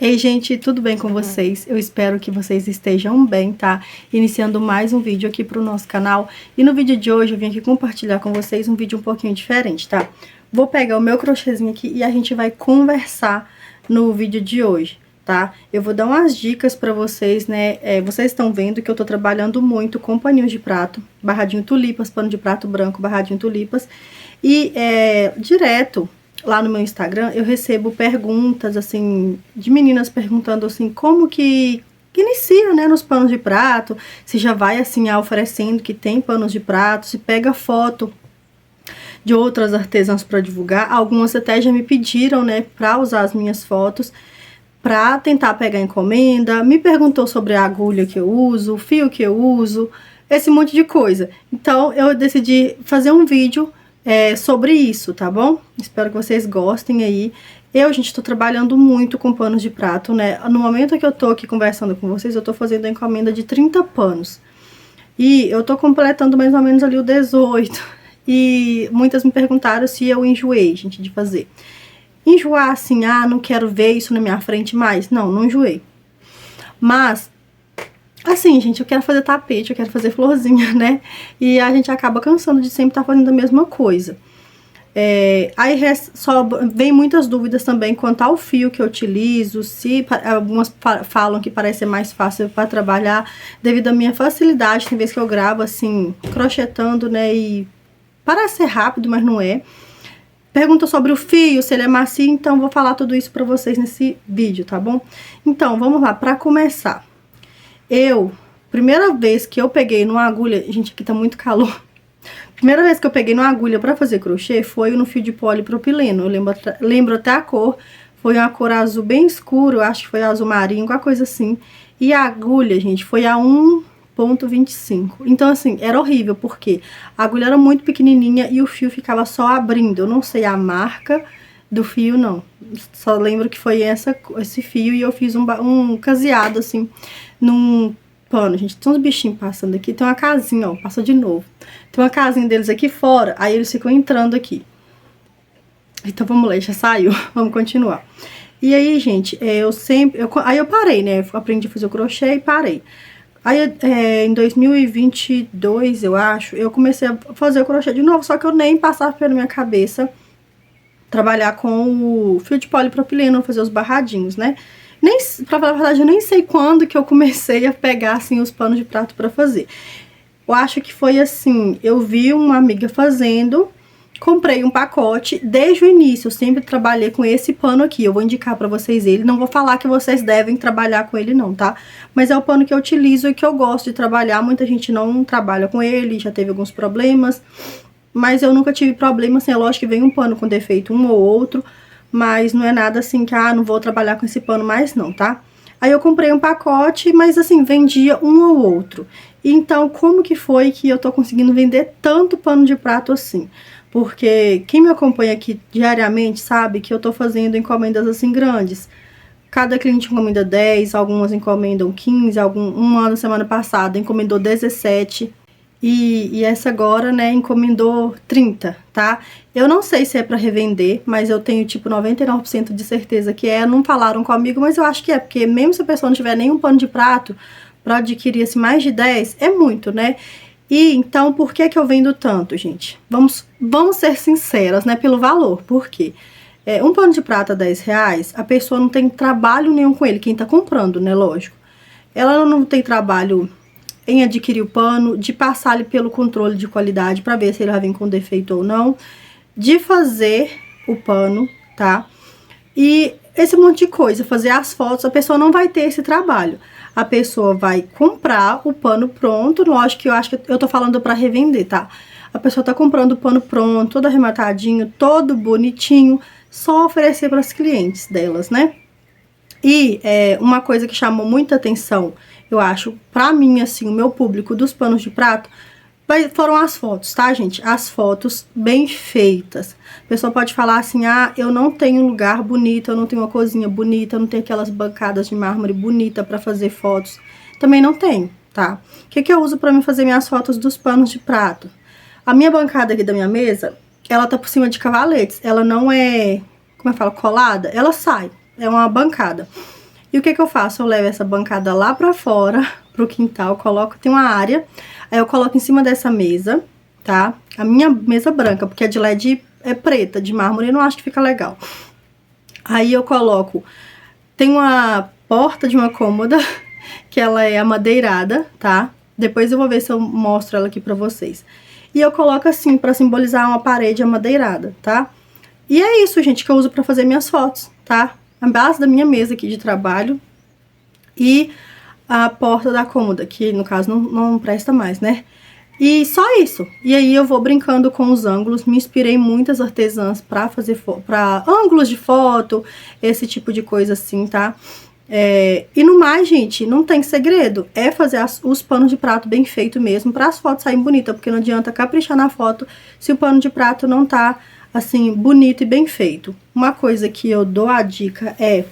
Ei, gente, tudo bem com vocês? Eu espero que vocês estejam bem, tá? Iniciando mais um vídeo aqui pro nosso canal. E no vídeo de hoje eu vim aqui compartilhar com vocês um vídeo um pouquinho diferente, tá? Vou pegar o meu crochêzinho aqui e a gente vai conversar no vídeo de hoje, tá? Eu vou dar umas dicas pra vocês, né? Vocês estão vendo que eu tô trabalhando muito com paninhos de prato, barradinho tulipas, pano de prato branco, barradinho tulipas. E direto lá no meu Instagram, eu recebo perguntas, assim, de meninas perguntando, assim, como que inicia, né, nos panos de prato, se já vai, assim, oferecendo que tem panos de prato, se pega foto de outras artesãs para divulgar. Algumas até já me pediram, né, para usar as minhas fotos, para tentar pegar encomenda, me perguntou sobre a agulha que eu uso, o fio que eu uso, esse monte de coisa. Então, eu decidi fazer um vídeo sobre isso, tá bom? Espero que vocês gostem aí. Gente, tô trabalhando muito com panos de prato, né? No momento que eu tô aqui conversando com vocês, eu tô fazendo a encomenda de 30 panos. E eu tô completando mais ou menos ali o 18. E muitas me perguntaram se eu enjoei, gente, de fazer. Enjoar assim, não quero ver isso na minha frente mais. Não, não enjoei. Mas assim, gente, eu quero fazer tapete, eu quero fazer florzinha, né? E a gente acaba cansando de sempre estar fazendo a mesma coisa. Aí só vem muitas dúvidas também quanto ao fio que eu utilizo, se algumas falam que parece ser mais fácil para trabalhar, devido à minha facilidade, tem vezes que eu gravo assim, crochetando, né? E parece ser rápido, mas não é. Pergunta sobre o fio, se ele é macio, então vou falar tudo isso para vocês nesse vídeo, tá bom? Então, vamos lá, para começar. Primeira vez que eu peguei numa agulha, gente, aqui tá muito calor. Primeira vez que eu peguei numa agulha pra fazer crochê foi no fio de polipropileno. Eu lembro até a cor, foi uma cor azul bem escuro, eu acho que foi azul marinho, alguma coisa assim. E a agulha, gente, foi a 1,25. Então, assim, era horrível, porque a agulha era muito pequenininha e o fio ficava só abrindo. Eu não sei a marca do fio, não. Só lembro que foi esse fio e eu fiz um caseado, assim, num pano. Gente, tem uns bichinhos passando aqui. Tem uma casinha, ó, passa de novo. Tem uma casinha deles aqui fora, aí eles ficam entrando aqui. Então, vamos lá, já saiu. Vamos continuar. E aí, gente, aí eu parei, né? Eu aprendi a fazer o crochê e parei. Aí, em 2022, eu acho, eu comecei a fazer o crochê de novo, só que eu nem passava pela minha cabeça trabalhar com o fio de polipropileno, fazer os barradinhos, né? Pra falar a verdade, eu nem sei quando que eu comecei a pegar, assim, os panos de prato pra fazer. Eu acho que foi assim, eu vi uma amiga fazendo, comprei um pacote, desde o início eu sempre trabalhei com esse pano aqui. Eu vou indicar pra vocês ele, não vou falar que vocês devem trabalhar com ele não, tá? Mas é o pano que eu utilizo e que eu gosto de trabalhar. Muita gente não trabalha com ele, já teve alguns problemas, mas eu nunca tive problema, assim, é lógico que vem um pano com defeito, um ou outro, mas não é nada assim que, não vou trabalhar com esse pano mais não, tá? Aí eu comprei um pacote, mas assim, vendia um ou outro. Então, como que foi que eu tô conseguindo vender tanto pano de prato assim? Porque quem me acompanha aqui diariamente sabe que eu tô fazendo encomendas assim grandes. Cada cliente encomenda 10, algumas encomendam 15, uma na semana passada encomendou 17. E essa agora, né, encomendou 30, tá? Eu não sei se é pra revender, mas eu tenho, tipo, 99% de certeza que é. Não falaram comigo, mas eu acho que é, porque mesmo se a pessoa não tiver nenhum pano de prato, pra adquirir, assim, mais de 10, é muito, né? E, então, por que que eu vendo tanto, gente? Vamos ser sinceras, né, pelo valor. Por quê? Um pano de prata, R$10, a pessoa não tem trabalho nenhum com ele, quem tá comprando, né, lógico. Ela não tem trabalho em adquirir o pano, de passar ali pelo controle de qualidade para ver se ele vai vir com defeito ou não, de fazer o pano, tá? E esse monte de coisa, fazer as fotos, a pessoa não vai ter esse trabalho. A pessoa vai comprar o pano pronto, lógico que eu acho que eu tô falando para revender, tá? A pessoa tá comprando o pano pronto, todo arrematadinho, todo bonitinho, só oferecer para os clientes delas, né? E uma coisa que chamou muita atenção, eu acho, pra mim, assim, o meu público dos panos de prato, foram as fotos, tá, gente? As fotos bem feitas. A pessoa pode falar assim, eu não tenho um lugar bonito, eu não tenho uma cozinha bonita, eu não tenho aquelas bancadas de mármore bonita pra fazer fotos. Também não tenho, tá? O que que eu uso pra mim fazer minhas fotos dos panos de prato? A minha bancada aqui da minha mesa, ela tá por cima de cavaletes, ela não é, como eu falo, colada, ela sai. É uma bancada. E o que que eu faço? Eu levo essa bancada lá pra fora, pro quintal, coloco, tem uma área, aí eu coloco em cima dessa mesa, tá? A minha mesa branca, porque a de LED é preta, de mármore, eu não acho que fica legal. Aí eu coloco, tem uma porta de uma cômoda, que ela é amadeirada, tá? Depois eu vou ver se eu mostro ela aqui pra vocês. E eu coloco assim, pra simbolizar uma parede amadeirada, tá? E é isso, gente, que eu uso pra fazer minhas fotos, tá? A base da minha mesa aqui de trabalho e a porta da cômoda, que no caso não presta mais, né? E só isso. E aí eu vou brincando com os ângulos, me inspirei em muitas artesãs pra fazer pra ângulos de foto, esse tipo de coisa assim, tá? E no mais, gente, não tem segredo, é fazer os panos de prato bem feito mesmo, para as fotos saírem bonitas, porque não adianta caprichar na foto se o pano de prato não tá, assim, bonito e bem feito. Uma coisa que eu dou a dica é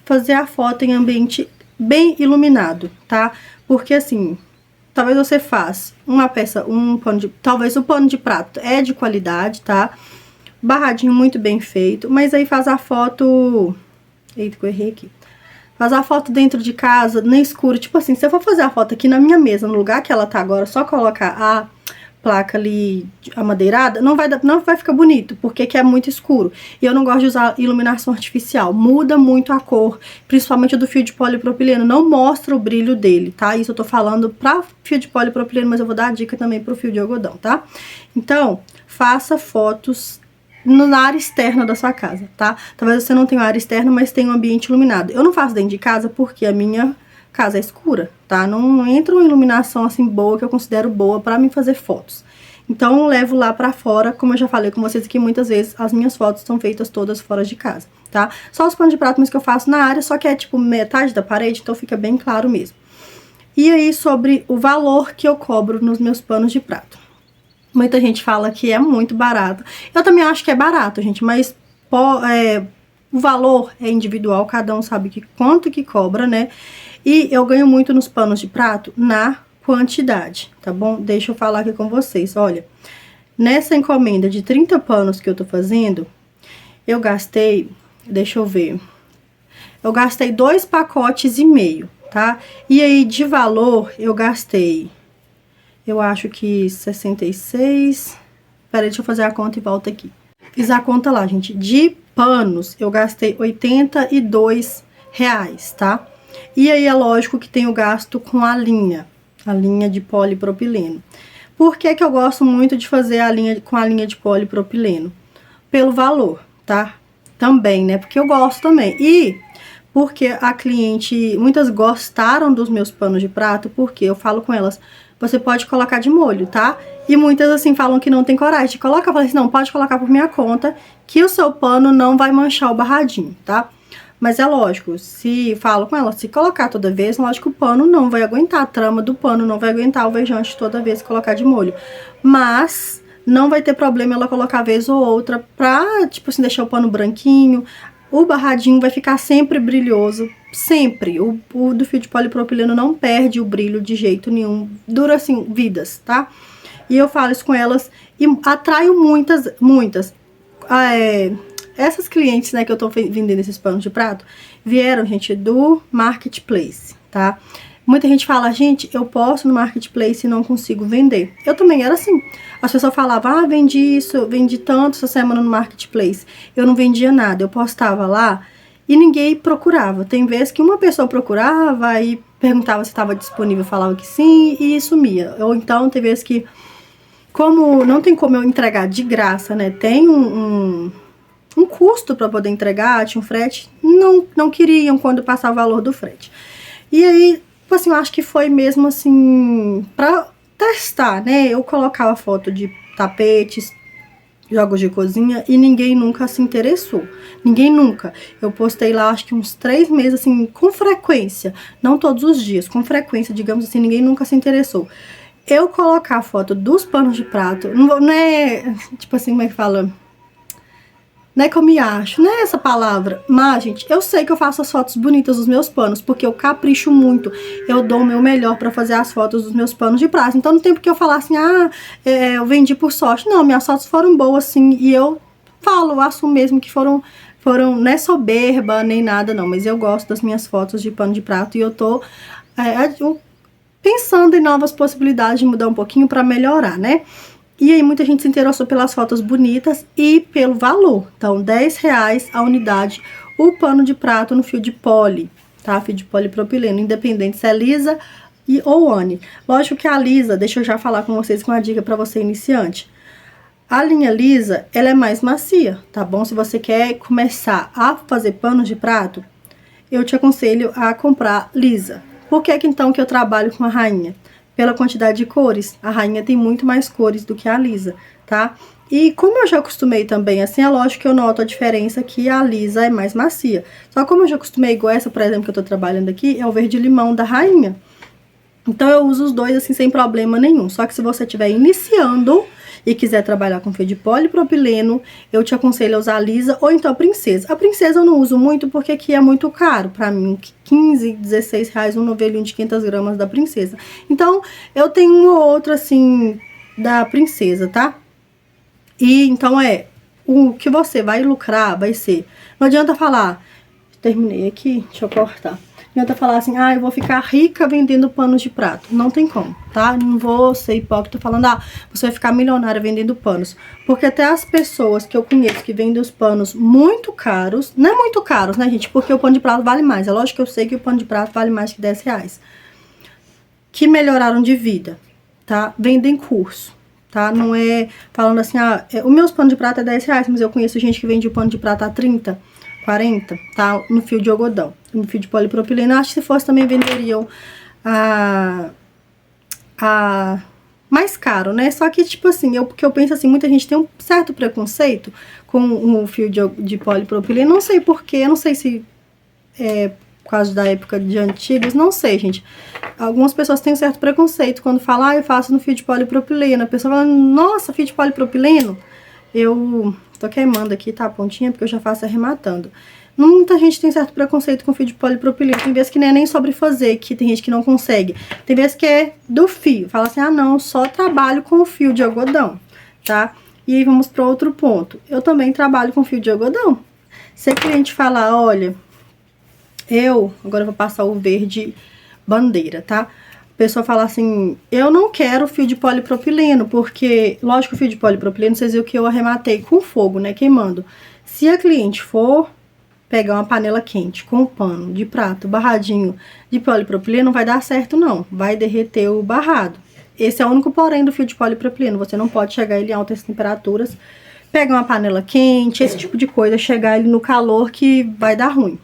fazer a foto em ambiente bem iluminado, tá? Porque, assim, talvez você faça uma peça, talvez o pano de prato é de qualidade, tá? Barradinho muito bem feito, mas aí faz a foto... Eita, que eu errei aqui. Faz a foto dentro de casa, no escuro. Tipo assim, se eu for fazer a foto aqui na minha mesa, no lugar que ela tá agora, só colocar a placa ali amadeirada, não vai ficar bonito, porque que é muito escuro. E eu não gosto de usar iluminação artificial. Muda muito a cor, principalmente do fio de polipropileno. Não mostra o brilho dele, tá? Isso eu tô falando pra fio de polipropileno, mas eu vou dar a dica também pro fio de algodão, tá? Então, faça fotos na área externa da sua casa, tá? Talvez você não tenha uma área externa, mas tenha um ambiente iluminado. Eu não faço dentro de casa porque a minha casa é escura, tá? Não entra uma iluminação assim boa, que eu considero boa pra mim fazer fotos. Então, eu levo lá pra fora, como eu já falei com vocês aqui, muitas vezes as minhas fotos são feitas todas fora de casa, tá? Só os panos de prato mesmo que eu faço na área, só que é tipo metade da parede, então fica bem claro mesmo. E aí, sobre o valor que eu cobro nos meus panos de prato. Muita gente fala que é muito barato. Eu também acho que é barato, gente, mas o valor é individual, cada um sabe quanto que cobra, né? E eu ganho muito nos panos de prato na quantidade, tá bom? Deixa eu falar aqui com vocês, olha. Nessa encomenda de 30 panos que eu tô fazendo, eu gastei, deixa eu ver, eu gastei 2 pacotes e meio, tá? E aí, de valor, eu gastei... Eu acho que 66... Peraí, deixa eu fazer a conta e volto aqui. Fiz a conta lá, gente. De panos, eu gastei R$82, tá? E aí, é lógico que tem o gasto com a linha de polipropileno. Por que que eu gosto muito de fazer com a linha de polipropileno? Pelo valor, tá? Também, né? Porque eu gosto também. E... porque a cliente... Muitas gostaram dos meus panos de prato, porque eu falo com elas... Você pode colocar de molho, tá? E muitas, assim, falam que não tem coragem de colocar. Eu falei assim, não, pode colocar por minha conta, que o seu pano não vai manchar o barradinho, tá? Mas é lógico, falo com ela, se colocar toda vez, lógico, o pano não vai aguentar, a trama do pano não vai aguentar o alvejante toda vez que colocar de molho. Mas não vai ter problema ela colocar vez ou outra pra, tipo assim, deixar o pano branquinho. O barradinho vai ficar sempre brilhoso, sempre. O do fio de polipropileno não perde o brilho de jeito nenhum. Dura, assim, vidas, tá? E eu falo isso com elas e atraio muitas. Essas clientes, né, que eu tô vendendo esses panos de prato, vieram, gente, do Marketplace, tá? Muita gente fala, gente, eu posto no Marketplace e não consigo vender. Eu também era assim. As pessoas falavam, ah, vendi isso, vendi tanto essa semana no Marketplace. Eu não vendia nada, eu postava lá e ninguém procurava. Tem vezes que uma pessoa procurava e perguntava se estava disponível, falava que sim e sumia. Ou então, tem vezes que, como não tem como eu entregar de graça, né, tem um custo para poder entregar, tinha um frete, não queriam quando passava o valor do frete. E aí, tipo assim, eu acho que foi mesmo assim, pra testar, né? Eu colocava foto de tapetes, jogos de cozinha e ninguém nunca se interessou. Ninguém nunca. Eu postei lá, acho que uns 3 meses, assim, com frequência. Não todos os dias, com frequência, digamos assim, ninguém nunca se interessou. Eu colocar a foto dos panos de prato, não é, tipo assim, como é que fala? Não é que eu me acho, não é essa palavra. Mas, gente, eu sei que eu faço as fotos bonitas dos meus panos, porque eu capricho muito. Eu dou o meu melhor pra fazer as fotos dos meus panos de prato. Então, não tem porque eu falar assim, eu vendi por sorte. Não, minhas fotos foram boas, sim. E eu assumo mesmo que foram não é soberba nem nada não, mas eu gosto das minhas fotos de pano de prato e eu tô pensando em novas possibilidades de mudar um pouquinho pra melhorar, né? E aí muita gente se interessou pelas fotos bonitas e pelo valor. Então, R$10 a unidade o pano de prato no fio de poli, tá? Fio de polipropileno, independente se é lisa ou Anne. Lógico que a lisa, deixa eu já falar com vocês com uma dica pra você iniciante. A linha lisa, ela é mais macia, tá bom? Se você quer começar a fazer panos de prato, eu te aconselho a comprar lisa. Por que que então que eu trabalho com a rainha? Pela quantidade de cores. A rainha tem muito mais cores do que a lisa, tá? E como eu já acostumei também, assim, é lógico que eu noto a diferença que a lisa é mais macia. Só como eu já acostumei igual essa, por exemplo, que eu tô trabalhando aqui, é o verde limão da rainha. Então eu uso os dois assim sem problema nenhum. Só que se você estiver iniciando e quiser trabalhar com fio de polipropileno, eu te aconselho a usar a lisa ou então a princesa. A princesa eu não uso muito porque aqui é muito caro pra mim, 15, 16 reais um novelinho de 500 gramas da princesa. Então eu tenho um ou outro assim da princesa, tá? E então o que você vai lucrar vai ser, não adianta falar, terminei aqui, deixa eu cortar. Não adianta falar assim, eu vou ficar rica vendendo panos de prato. Não tem como, tá? Não vou ser hipócrita falando, você vai ficar milionária vendendo panos. Porque até as pessoas que eu conheço que vendem os panos muito caros, não é muito caros, né, gente? Porque o pano de prato vale mais. É lógico que eu sei que o pano de prato vale mais que R$10. Que melhoraram de vida, tá? Vendem curso, tá? Não é falando assim, o meu pano de prato é R$10, mas eu conheço gente que vende o pano de prato a 30, 40, tá? No fio de algodão, no fio de polipropileno. Acho que se fosse também venderiam mais caro, né? Só que, tipo assim, porque eu penso assim, muita gente tem um certo preconceito com o fio de polipropileno. Não sei porquê, não sei se por causa da época de antigos, não sei, gente. Algumas pessoas têm um certo preconceito quando falam, eu faço no fio de polipropileno. A pessoa fala, nossa, fio de polipropileno? Eu tô queimando aqui, tá, a pontinha, porque eu já faço arrematando. Muita gente tem certo preconceito com fio de polipropileno. Tem vezes que não é nem sobre fazer, que tem gente que não consegue. Tem vezes que é do fio. Fala assim, não, só trabalho com o fio de algodão, tá? E aí vamos para outro ponto. Eu também trabalho com fio de algodão. Se a cliente falar, olha, agora eu vou passar o verde bandeira, tá? A pessoa fala assim, eu não quero fio de polipropileno, porque, lógico, o fio de polipropileno, vocês viram que eu arrematei com fogo, né, queimando. Se a cliente for pegar uma panela quente com um pano de prato barradinho de polipropileno, não vai dar certo não, vai derreter o barrado. Esse é o único porém do fio de polipropileno, você não pode chegar ele em altas temperaturas, pegar uma panela quente, esse tipo de coisa, chegar ele no calor que vai dar ruim.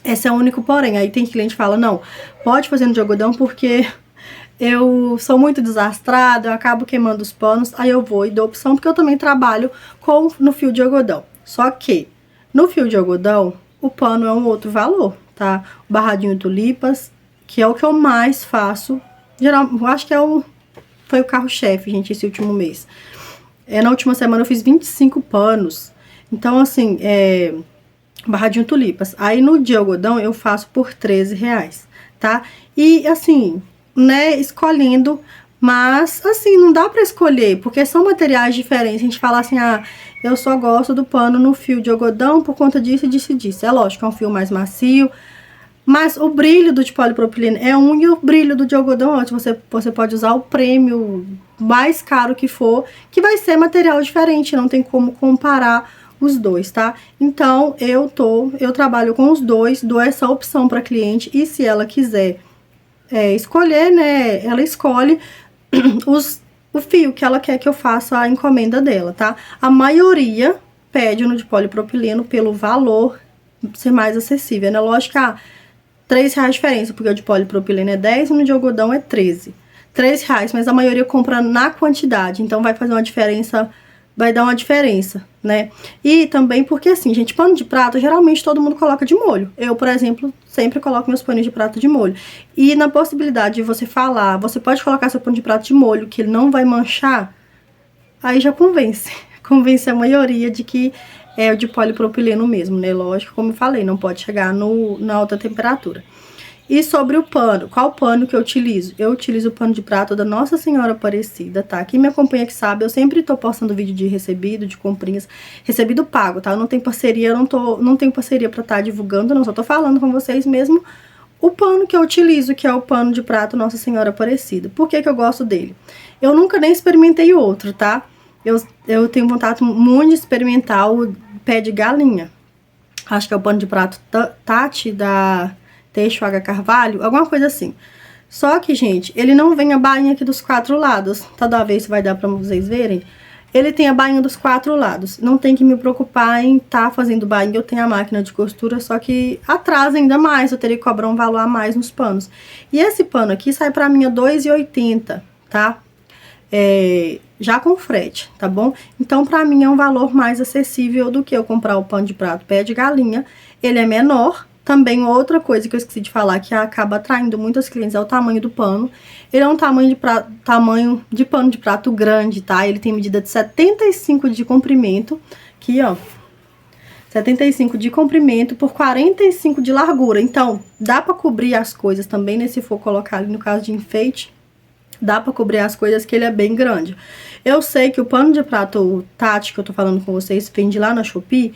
Esse é o único porém. Aí tem cliente que fala, não, pode fazer no de algodão porque eu sou muito desastrada, eu acabo queimando os panos, aí eu vou e dou opção, porque eu também trabalho no fio de algodão. Só que no fio de algodão, o pano é um outro valor, tá? O barradinho tulipas, que é o que eu mais faço, eu acho que foi o carro-chefe, gente, esse último mês. Na última semana eu fiz 25 panos, então assim, barradinho tulipas. Aí no de algodão eu faço por R$13, tá? E assim, né, escolhendo, mas assim, não dá pra escolher, porque são materiais diferentes. A gente fala assim, eu só gosto do pano no fio de algodão por conta disso e disso e disso. É lógico, é um fio mais macio, mas o brilho do de polipropileno é um e o brilho do de algodão é outro. Você pode usar o prêmio mais caro que for, que vai ser material diferente, não tem como comparar os dois, tá? Então, eu trabalho com os dois, dou essa opção para cliente e se ela quiser escolher, né, ela escolhe o fio que ela quer que eu faça a encomenda dela, tá? A maioria pede no de polipropileno pelo valor ser mais acessível, né? Lógico que R$3 de diferença, porque o de polipropileno é 10 e no de algodão é 13. R$3, mas a maioria compra na quantidade, então vai fazer uma diferença, vai dar uma diferença, né? E também porque assim, gente, pano de prato, geralmente todo mundo coloca de molho. Eu, por exemplo, sempre coloco meus panos de prato de molho. E na possibilidade de você falar, você pode colocar seu pano de prato de molho, que ele não vai manchar, aí já convence. Convence a maioria de que é o de polipropileno mesmo, né? Lógico, como eu falei, não pode chegar na alta temperatura. E sobre o pano, qual pano que eu utilizo? Eu utilizo o pano de prato da Nossa Senhora Aparecida, tá? Quem me acompanha que sabe, eu sempre tô postando vídeo de recebido, de comprinhas, recebido pago, tá? Eu não tenho parceria, não tenho parceria pra estar divulgando, não, só tô falando com vocês mesmo o pano que eu utilizo, que é o pano de prato Nossa Senhora Aparecida. Por que que eu gosto dele? Eu nunca nem experimentei outro, tá? Eu tenho vontade muito de experimentar o pé de galinha. Acho que é o pano de prato Tati da Teixo H. Carvalho, alguma coisa assim. Só que, gente, ele não vem a bainha aqui dos 4 lados. Toda vez vai dar pra vocês verem. Ele tem a bainha dos 4 lados. Não tem que me preocupar em estar fazendo bainha. Eu tenho a máquina de costura, só que atrasa ainda mais. Eu teria que cobrar um valor a mais nos panos. E esse pano aqui sai pra mim a R$ 2,80, tá? Já com frete, tá bom? Então, pra mim é um valor mais acessível do que eu comprar o pano de prato pé de galinha. Ele é menor. Também outra coisa que eu esqueci de falar, que acaba atraindo muitos clientes, é o tamanho do pano. Ele é um tamanho de pano de prato grande, tá? Ele tem medida de 75 de comprimento, aqui, ó. 75 de comprimento por 45 de largura. Então, dá pra cobrir as coisas também, né? Se for colocar ali no caso de enfeite, dá pra cobrir as coisas, que ele é bem grande. Eu sei que o pano de prato Tati, que eu tô falando com vocês, vende lá na Shopee,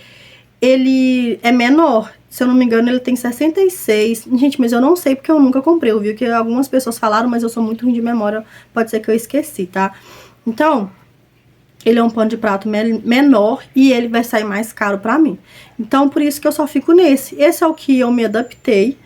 ele é menor. Se eu não me engano, ele tem 66. Gente, mas eu não sei porque eu nunca comprei. Eu vi que algumas pessoas falaram, mas eu sou muito ruim de memória. Pode ser que eu esqueci, tá? Então, ele é um pano de prato menor e ele vai sair mais caro pra mim. Então, por isso que eu só fico nesse. Esse é o que eu me adaptei.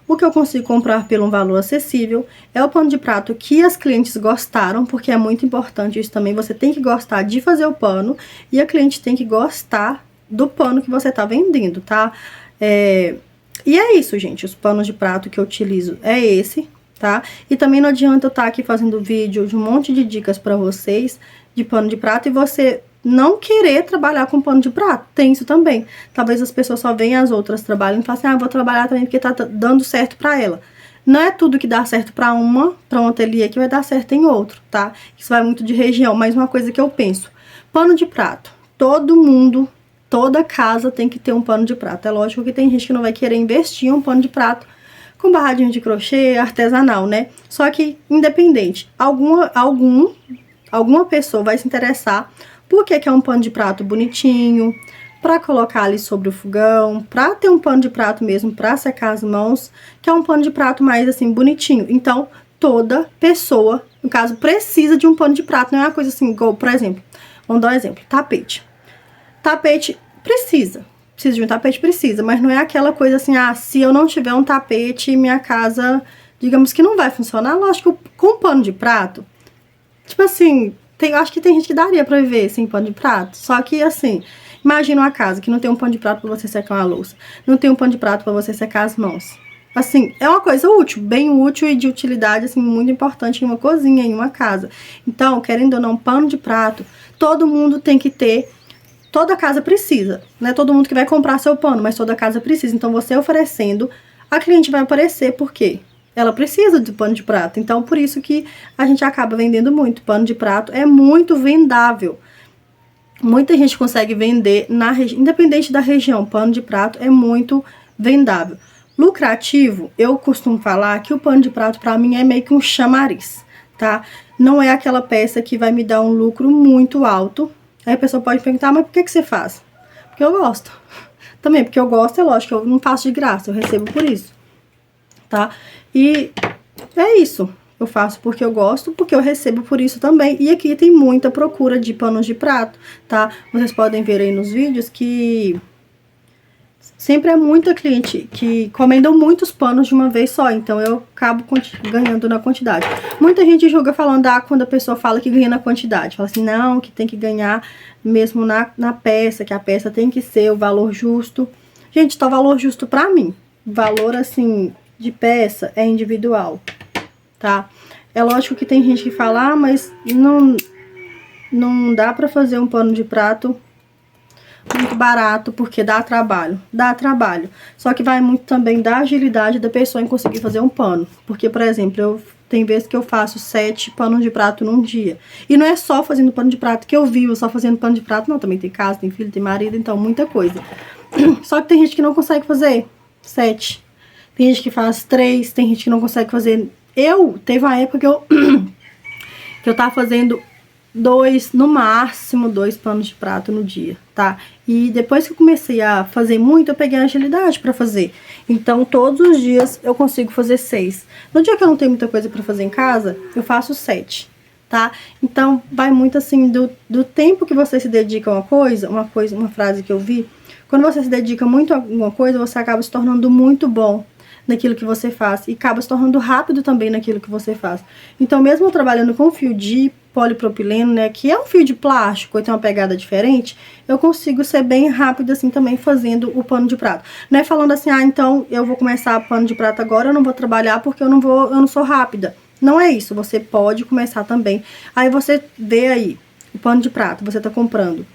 O que eu consigo comprar por um valor acessível. É o pano de prato que as clientes gostaram, porque é muito importante isso também. Você tem que gostar de fazer o pano e a cliente tem que gostar do pano que você tá vendendo, tá? E é isso, gente. Os panos de prato que eu utilizo é esse, tá? E também não adianta eu estar aqui fazendo vídeo de um monte de dicas pra vocês de pano de prato e você não querer trabalhar com pano de prato. Tem isso também. Talvez as pessoas só veem as outras trabalham e falem assim, vou trabalhar também porque tá dando certo pra ela. Não é tudo que dá certo pra um ateliê que vai dar certo em outro, tá? Isso vai muito de região, mas uma coisa que eu penso. Pano de prato. Toda casa tem que ter um pano de prato. É lógico que tem gente que não vai querer investir em um pano de prato com barradinho de crochê artesanal, né? Só que, independente, alguma pessoa vai se interessar porque quer um pano de prato bonitinho, pra colocar ali sobre o fogão, pra ter um pano de prato mesmo pra secar as mãos, que é um pano de prato mais assim, bonitinho. Então, toda pessoa, no caso, precisa de um pano de prato. Não é uma coisa assim, igual, por exemplo, vamos dar um exemplo, tapete. Tapete precisa de um tapete, precisa, mas não é aquela coisa assim, se eu não tiver um tapete, minha casa, digamos que não vai funcionar. Lógico, com pano de prato, tipo assim, acho que tem gente que daria pra viver sem pano de prato, só que assim, imagina uma casa que não tem um pano de prato pra você secar uma louça, não tem um pano de prato pra você secar as mãos. Assim, é uma coisa útil, bem útil e de utilidade, assim, muito importante em uma cozinha, em uma casa. Então, querendo ou não, pano de prato, todo mundo tem que ter. Toda casa precisa, não é todo mundo que vai comprar seu pano, mas toda casa precisa. Então, você oferecendo, a cliente vai aparecer, por quê? Ela precisa de pano de prato. Então, por isso que a gente acaba vendendo muito. Pano de prato é muito vendável. Muita gente consegue vender, independente da região, pano de prato é muito vendável. Lucrativo, eu costumo falar que o pano de prato, pra mim, é meio que um chamariz, tá? Não é aquela peça que vai me dar um lucro muito alto. Aí a pessoa pode perguntar, mas por que você faz? Porque eu gosto. Também, porque eu gosto, é lógico, eu não faço de graça, eu recebo por isso, tá? E é isso. Eu faço porque eu gosto, porque eu recebo por isso também. E aqui tem muita procura de panos de prato, tá? Vocês podem ver aí nos vídeos que sempre é muita cliente que encomendam muitos panos de uma vez só, então eu acabo ganhando na quantidade. Muita gente julga falando, quando a pessoa fala que ganha na quantidade, fala assim, não, que tem que ganhar mesmo na peça, que a peça tem que ser o valor justo. Gente, tá o valor justo pra mim. Valor, assim, de peça é individual, tá? É lógico que tem gente que fala, mas não dá pra fazer um pano de prato muito barato, porque dá trabalho. Dá trabalho. Só que vai muito também da agilidade da pessoa em conseguir fazer um pano. Porque, por exemplo, tem vezes que eu faço 7 panos de prato num dia. E não é só fazendo pano de prato que eu vivo, só fazendo pano de prato, não. Também tem casa, tem filho, tem marido, então muita coisa. Só que tem gente que não consegue fazer 7. Tem gente que faz 3, tem gente que não consegue fazer. Teve uma época que eu tava fazendo 2, no máximo 2 panos de prato no dia, tá? E depois que eu comecei a fazer muito, eu peguei a agilidade pra fazer. Então, todos os dias eu consigo fazer 6. No dia que eu não tenho muita coisa pra fazer em casa, eu faço 7, tá? Então, vai muito assim do tempo que você se dedica a uma frase que eu vi. Quando você se dedica muito a alguma coisa, você acaba se tornando muito bom naquilo que você faz e acaba se tornando rápido também naquilo que você faz. Então, mesmo eu trabalhando com fio de polipropileno, né, que é um fio de plástico e tem uma pegada diferente, eu consigo ser bem rápido assim também fazendo o pano de prato. Não é falando assim, então eu vou começar pano de prato agora, eu não vou trabalhar porque eu não sou rápida. Não é isso, você pode começar também. Aí você vê aí, o pano de prato, você tá comprando.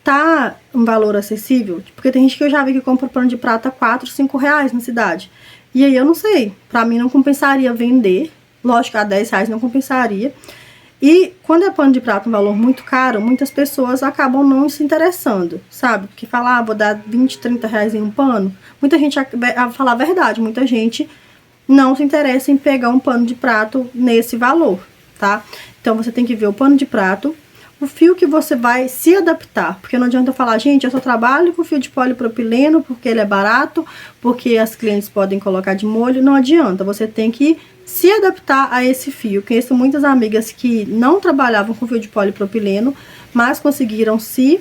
Tá um valor acessível? Porque tem gente que eu já vi que compra pano de prato a 4, 5 reais na cidade. E aí eu não sei, pra mim não compensaria vender, lógico que a 10 reais não compensaria. E quando é pano de prato um valor muito caro, muitas pessoas acabam não se interessando, sabe? Porque falar, vou dar 20, 30 reais em um pano, muita gente, a falar a verdade, muita gente não se interessa em pegar um pano de prato nesse valor, tá? Então você tem que ver o pano de prato, o fio que você vai se adaptar, porque não adianta eu falar, gente, eu só trabalho com fio de polipropileno porque ele é barato, porque as clientes podem colocar de molho, não adianta, você tem que se adaptar a esse fio. Conheço muitas amigas que não trabalhavam com fio de polipropileno, mas conseguiram se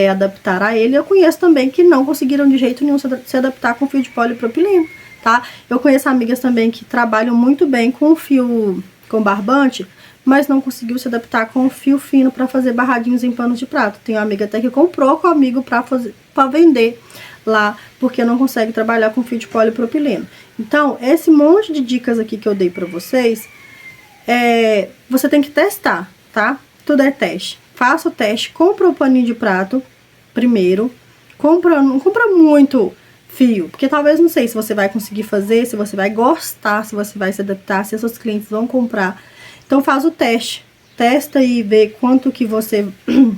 adaptar a ele. Eu conheço também que não conseguiram de jeito nenhum se adaptar com fio de polipropileno, tá? Eu conheço amigas também que trabalham muito bem com fio com barbante, mas não conseguiu se adaptar com o fio fino para fazer barradinhos em panos de prato. Tem uma amiga até que comprou com o amigo para vender lá, porque não consegue trabalhar com fio de polipropileno. Então, esse monte de dicas aqui que eu dei pra vocês, você tem que testar, tá? Tudo é teste. Faça o teste, compra o paninho de prato primeiro, não compra muito fio, porque talvez não sei se você vai conseguir fazer, se você vai gostar, se você vai se adaptar, se os seus clientes vão comprar. Então faz o teste, testa e vê quanto que você,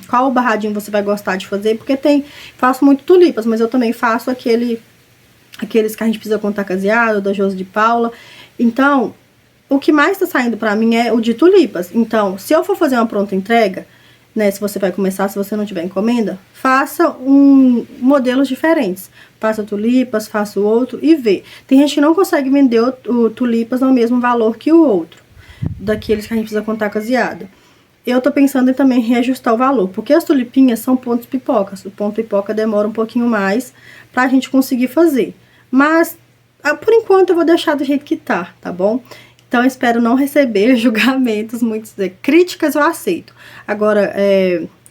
qual barradinho você vai gostar de fazer, porque faço muito tulipas, mas eu também faço aqueles que a gente precisa contar caseado, da Josi de Paula. Então, o que mais tá saindo pra mim é o de tulipas. Então, se eu for fazer uma pronta entrega, né, se você vai começar, se você não tiver encomenda, faça modelos diferentes. Faça tulipas, faça o outro e vê. Tem gente que não consegue vender o tulipas ao mesmo valor que o outro, daqueles que a gente precisa contar caseada. Eu tô pensando em também reajustar o valor, porque as tulipinhas são pontos pipocas. O ponto pipoca demora um pouquinho mais pra gente conseguir fazer. Mas, por enquanto, eu vou deixar do jeito que tá bom? Então, eu espero não receber julgamentos, críticas eu aceito. Agora,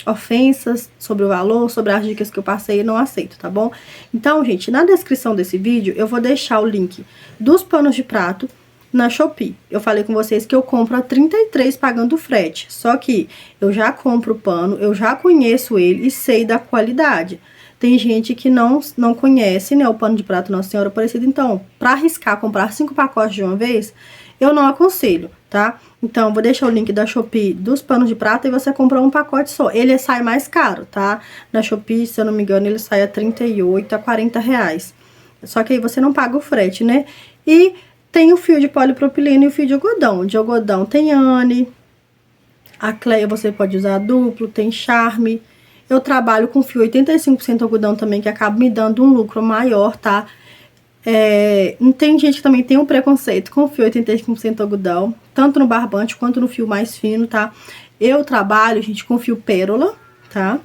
ofensas sobre o valor, sobre as dicas que eu passei, eu não aceito, tá bom? Então, gente, na descrição desse vídeo, eu vou deixar o link dos panos de prato na Shopee. Eu falei com vocês que eu compro a 33 pagando frete. Só que eu já compro o pano, eu já conheço ele e sei da qualidade. Tem gente que não conhece, né, o pano de prato Nossa Senhora Aparecida. Então, para arriscar comprar 5 pacotes de uma vez, eu não aconselho, tá? Então, vou deixar o link da Shopee dos panos de prato e você compra um pacote só. Ele sai mais caro, tá? Na Shopee, se eu não me engano, ele sai a 38 a 40 reais. Só que aí você não paga o frete, né? E tem o fio de polipropileno e o fio de algodão. De algodão tem Anne, a Cleia você pode usar duplo, tem Charme. Eu trabalho com fio 85% algodão também, que acaba me dando um lucro maior, tá? Tem gente que também tem um preconceito com fio 85% algodão, tanto no barbante quanto no fio mais fino, tá? Eu trabalho, gente, com fio pérola, tá?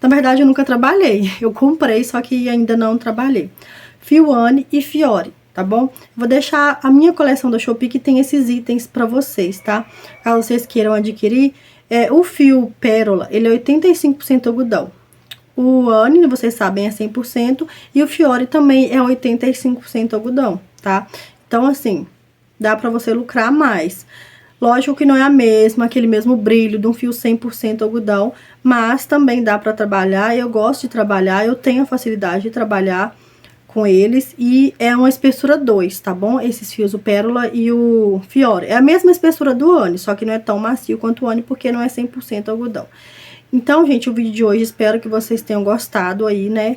Na verdade, eu nunca trabalhei. Eu comprei, só que ainda não trabalhei. Fio Anne e Fiore, tá bom? Vou deixar a minha coleção da Shopee que tem esses itens pra vocês, tá? Caso vocês queiram adquirir. O fio pérola, ele é 85% algodão. O Anne, vocês sabem, é 100%. E o Fiore também é 85% algodão, tá? Então, assim, dá pra você lucrar mais. Lógico que não é aquele mesmo brilho de um fio 100% algodão. Mas também dá pra trabalhar. Eu gosto de trabalhar, eu tenho a facilidade de trabalhar com eles. E é uma espessura 2, tá bom? Esses fios, o pérola e o Fiore. É a mesma espessura do Anne, só que não é tão macio quanto o Anne, porque não é 100% algodão. Então, gente, o vídeo de hoje, espero que vocês tenham gostado aí, né,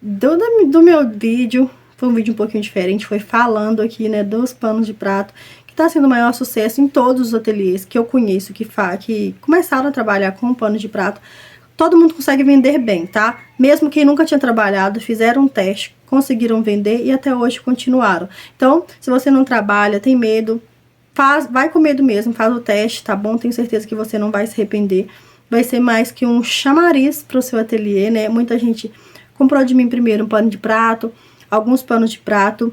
do meu vídeo. Foi um vídeo um pouquinho diferente, foi falando aqui, né, dos panos de prato, que tá sendo o maior sucesso em todos os ateliês que eu conheço, que começaram a trabalhar com pano de prato. Todo mundo consegue vender bem, tá? Mesmo quem nunca tinha trabalhado, fizeram um teste, conseguiram vender e até hoje continuaram. Então, se você não trabalha, tem medo, vai com medo mesmo, faz o teste, tá bom? Tenho certeza que você não vai se arrepender. Vai ser mais que um chamariz pro seu ateliê, né? Muita gente comprou de mim primeiro um pano de prato, alguns panos de prato,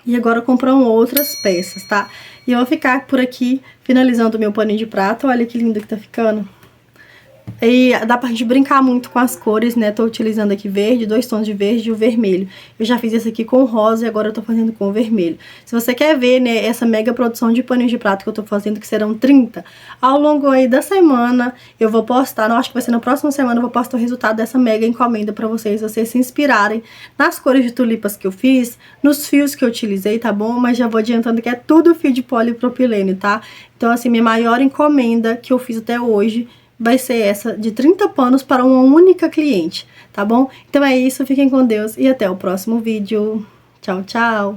e agora compram outras peças, tá? E eu vou ficar por aqui finalizando o meu paninho de prato. Olha que lindo que tá ficando. E dá pra gente brincar muito com as cores, né? Tô utilizando aqui verde, 2 tons de verde e o vermelho. Eu já fiz esse aqui com rosa e agora eu tô fazendo com o vermelho. Se você quer ver, né, essa mega produção de paninhos de prato que eu tô fazendo, que serão 30, ao longo aí da semana eu vou postar, não, acho que vai ser na próxima semana, eu vou postar o resultado dessa mega encomenda pra vocês se inspirarem nas cores de tulipas que eu fiz, nos fios que eu utilizei, tá bom? Mas já vou adiantando que é tudo fio de polipropilene, tá? Então, assim, minha maior encomenda que eu fiz até hoje vai ser essa, de 30 panos para uma única cliente, tá bom? Então é isso, fiquem com Deus e até o próximo vídeo. Tchau, tchau!